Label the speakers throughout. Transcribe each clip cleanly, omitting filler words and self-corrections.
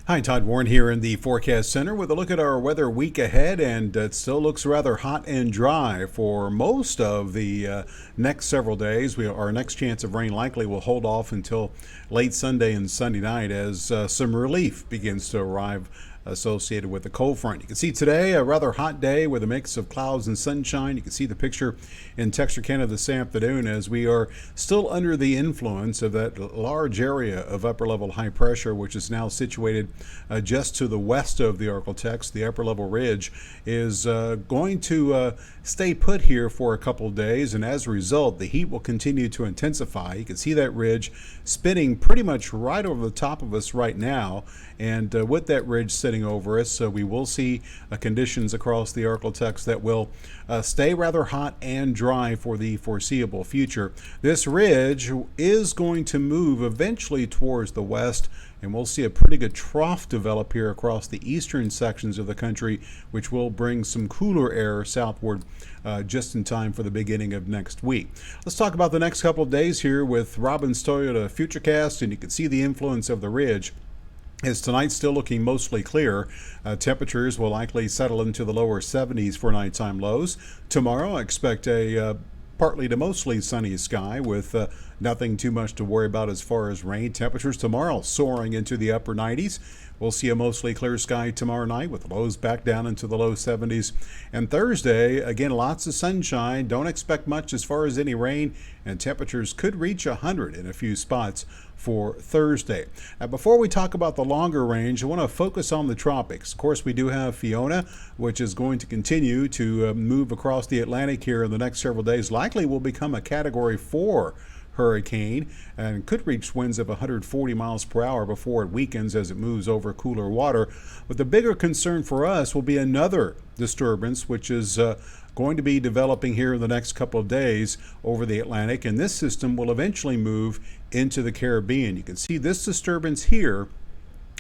Speaker 1: Hi, Todd Warren here in the Forecast Center with a look at our weather week ahead, and it still looks rather hot and dry for most of the next several days. Our next chance of rain likely will hold off until late Sunday and Sunday night as some relief begins to arrive associated with the cold front. You can see today a rather hot day with a mix of clouds and sunshine. You can see the picture in Texarkana this afternoon as we are still under the influence of that large area of upper level high pressure, which is now situated just to the west of the Arklatex. The upper level ridge is going to stay put here for a couple of days, and as a result the heat will continue to intensify. You can see that ridge spinning pretty much right over the top of us right now, and with that ridge sitting over us, we will see conditions across the Arklatex that will stay rather hot and dry for the foreseeable future. This ridge is going to move eventually towards the west, and we'll see a pretty good trough develop here across the eastern sections of the country, which will bring some cooler air southward just in time for the beginning of next week. Let's talk about the next couple of days here with Robbins Toyota Futurecast, and you can see the influence of the ridge. As tonight's still looking mostly clear, temperatures will likely settle into the lower 70s for nighttime lows. Tomorrow, I expect a partly to mostly sunny sky with nothing too much to worry about as far as rain. Temperatures tomorrow soaring into the upper 90s. We'll see a mostly clear sky tomorrow night with lows back down into the low 70s. And Thursday, again, lots of sunshine. Don't expect much as far as any rain, and temperatures could reach 100 in a few spots for Thursday. Now, before we talk about the longer range, I want to focus on the tropics. Of course, we do have Fiona, which is going to continue to move across the Atlantic here in the next several days. Likely will become a Category 4 hurricane and could reach winds of 140 miles per hour before it weakens as it moves over cooler water. But the bigger concern for us will be another disturbance, which is going to be developing here in the next couple of days over the Atlantic, and this system will eventually move into the Caribbean. You can see this disturbance here.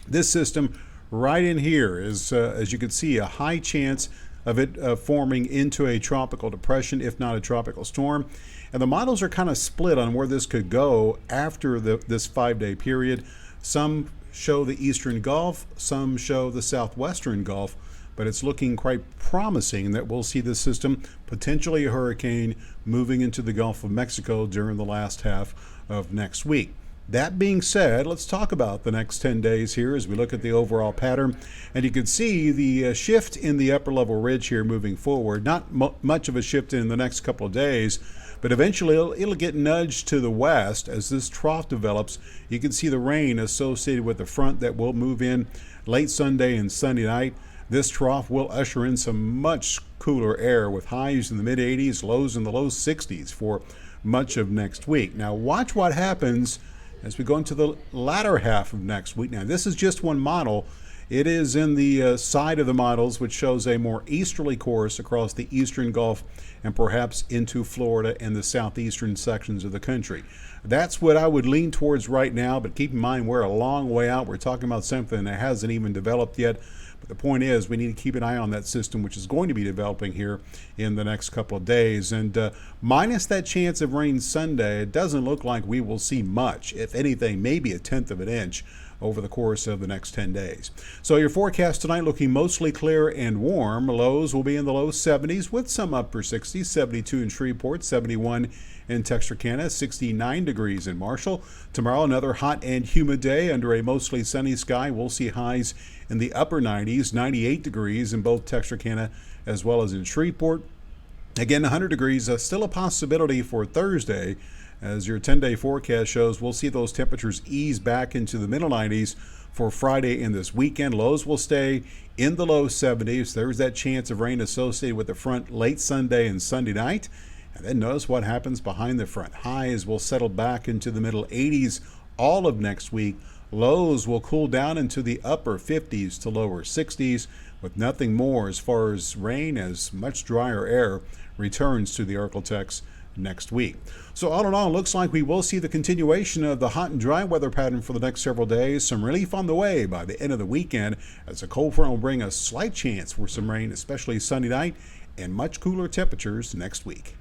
Speaker 1: This system right in here is, as you can see, a high chance of it forming into a tropical depression, if not a tropical storm. And the models are kind of split on where this could go after this 5-day period. Some show the eastern Gulf, some show the southwestern Gulf, but it's looking quite promising that we'll see this system, potentially a hurricane, moving into the Gulf of Mexico during the last half of next week. That being said, let's talk about the next 10 days here as we look at the overall pattern. And you can see the shift in the upper level ridge here moving forward. Not much of a shift in the next couple of days, but eventually it'll get nudged to the west as this trough develops. You can see the rain associated with the front that will move in late Sunday and Sunday night. This trough will usher in some much cooler air with highs in the mid 80s, lows in the low 60s for much of next week. Now watch what happens as we go into the latter half of next week. Now this is just one model. It is in the side of the models which shows a more easterly course across the eastern Gulf and perhaps into Florida and the southeastern sections of the country. That's what I would lean towards right now, but keep in mind we're a long way out. We're talking about something that hasn't even developed yet. But the point is we need to keep an eye on that system, which is going to be developing here in the next couple of days. And minus that chance of rain Sunday, it doesn't look like we will see much. If anything, maybe a tenth of an inch over the course of the next 10 days. So your forecast tonight looking mostly clear and warm. Lows will be in the low 70s with some upper 60s, 72 in Shreveport, 71 in Texarkana, 69 degrees in Marshall. Tomorrow, another hot and humid day under a mostly sunny sky. We'll see highs in the upper 90s, 98 degrees in both Texarkana as well as in Shreveport. Again, 100 degrees, still a possibility for Thursday. As your 10-day forecast shows, we'll see those temperatures ease back into the middle 90s for Friday and this weekend. Lows will stay in the low 70s. There's that chance of rain associated with the front late Sunday and Sunday night. And then notice what happens behind the front. Highs will settle back into the middle 80s all of next week. Lows will cool down into the upper 50s to lower 60s with nothing more as far as rain, as much drier air returns to the Arklatex next week. So all in all, it looks like we will see the continuation of the hot and dry weather pattern for the next several days. Some relief on the way by the end of the weekend as a cold front will bring a slight chance for some rain, especially Sunday night, and much cooler temperatures next week.